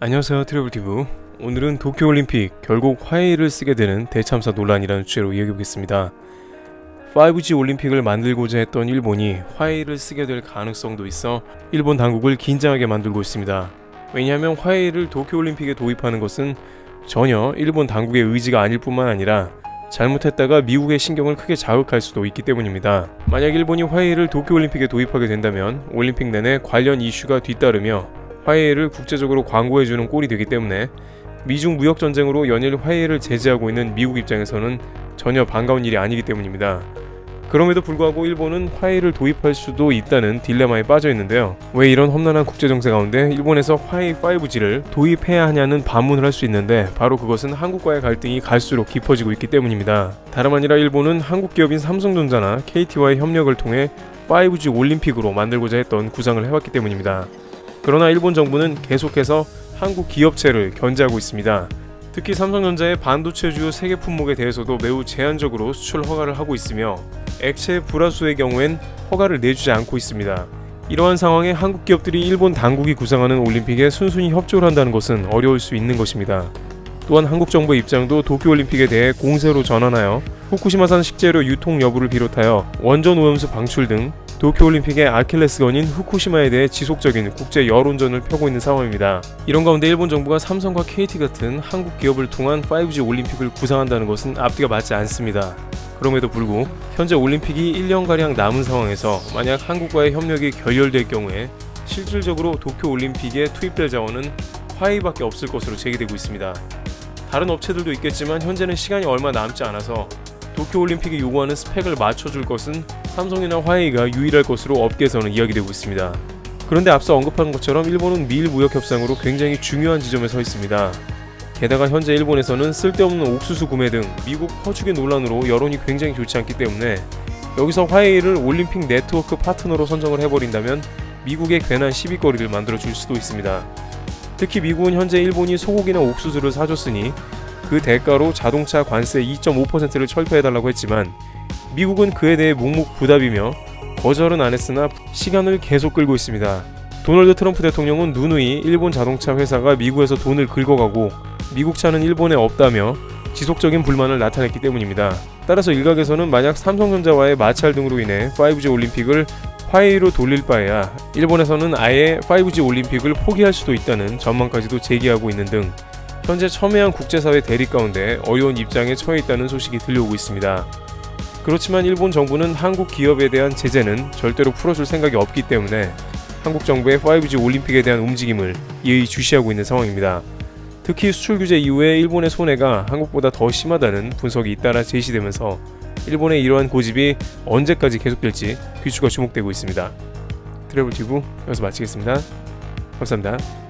안녕하세요, 트래블티브. 오늘은 도쿄올림픽 결국 화웨이를 쓰게 되는 대참사 논란이라는 주제로 이야기해보겠습니다. 5G 올림픽을 만들고자 했던 일본이 화웨이를 쓰게 될 가능성도 있어 일본 당국을 긴장하게 만들고 있습니다. 왜냐하면 화웨이를 도쿄올림픽에 도입하는 것은 전혀 일본 당국의 의지가 아닐 뿐만 아니라 잘못했다가 미국의 신경을 크게 자극할 수도 있기 때문입니다. 만약 일본이 화웨이를 도쿄올림픽에 도입하게 된다면 올림픽 내내 관련 이슈가 뒤따르며 화웨이를 국제적으로 광고해주는 꼴이 되기 때문에 미중 무역전쟁으로 연일 화웨이를 제재하고 있는 미국 입장에서는 전혀 반가운 일이 아니기 때문입니다. 그럼에도 불구하고 일본은 화웨이를 도입할 수도 있다는 딜레마에 빠져 있는데요. 왜 이런 험난한 국제정세 가운데 일본에서 화웨이 5G를 도입해야 하냐는 반문을 할 수 있는데, 바로 그것은 한국과의 갈등이 갈수록 깊어지고 있기 때문입니다. 다름 아니라 일본은 한국 기업인 삼성전자나 KT와의 협력을 통해 5G 올림픽으로 만들고자 했던 구상을 해왔기 때문입니다. 그러나 일본 정부는 계속해서 한국 기업체를 견제하고 있습니다. 특히 삼성전자의 반도체 주요 세계 품목에 대해서도 매우 제한적으로 수출 허가를 하고 있으며 액체 불화수의 경우엔 허가를 내주지 않고 있습니다. 이러한 상황에 한국 기업들이 일본 당국이 구상하는 올림픽에 순순히 협조를 한다는 것은 어려울 수 있는 것입니다. 또한 한국 정부의 입장도 도쿄올림픽에 대해 공세로 전환하여 후쿠시마산 식재료 유통 여부를 비롯하여 원전 오염수 방출 등 도쿄올림픽의 아킬레스건인 후쿠시마에 대해 지속적인 국제 여론전을 펴고 있는 상황입니다. 이런 가운데 일본 정부가 삼성과 KT 같은 한국 기업을 통한 5G 올림픽을 구상한다는 것은 앞뒤가 맞지 않습니다. 그럼에도 불구하고 현재 올림픽이 1년가량 남은 상황에서 만약 한국과의 협력이 결렬될 경우에 실질적으로 도쿄올림픽에 투입될 자원은 화웨이밖에 없을 것으로 제기되고 있습니다. 다른 업체들도 있겠지만 현재는 시간이 얼마 남지 않아서 도쿄올림픽이 요구하는 스펙을 맞춰줄 것은 삼성이나 화웨이가 유일할 것으로 업계에서는 이야기되고 있습니다. 그런데 앞서 언급한 것처럼 일본은 미일 무역협상으로 굉장히 중요한 지점에 서 있습니다. 게다가 현재 일본에서는 쓸데없는 옥수수 구매 등 미국 퍼주기 논란으로 여론이 굉장히 좋지 않기 때문에 여기서 화웨이를 올림픽 네트워크 파트너로 선정을 해버린다면 미국의 괜한 시비거리를 만들어줄 수도 있습니다. 특히 미국은 현재 일본이 소고기나 옥수수를 사줬으니 그 대가로 자동차 관세 2.5%를 철폐해달라고 했지만 미국은 그에 대해 묵묵부답이며 거절은 안 했으나 시간을 계속 끌고 있습니다. 도널드 트럼프 대통령은 누누이 일본 자동차 회사가 미국에서 돈을 긁어가고 미국 차는 일본에 없다며 지속적인 불만을 나타냈기 때문입니다. 따라서 일각에서는 만약 삼성전자와의 마찰 등으로 인해 5G 올림픽을 화웨이로 돌릴 바에야 일본에서는 아예 5G 올림픽을 포기할 수도 있다는 전망까지도 제기하고 있는 등 현재 첨예한 국제사회 대립 가운데 어려운 입장에 처해 있다는 소식이 들려오고 있습니다. 그렇지만 일본 정부는 한국 기업에 대한 제재는 절대로 풀어줄 생각이 없기 때문에 한국 정부의 5G 올림픽에 대한 움직임을 예의주시하고 있는 상황입니다. 특히 수출 규제 이후에 일본의 손해가 한국보다 더 심하다는 분석이 잇따라 제시되면서 일본의 이러한 고집이 언제까지 계속될지 귀추가 주목되고 있습니다. 트래블티브 여기서 마치겠습니다. 감사합니다.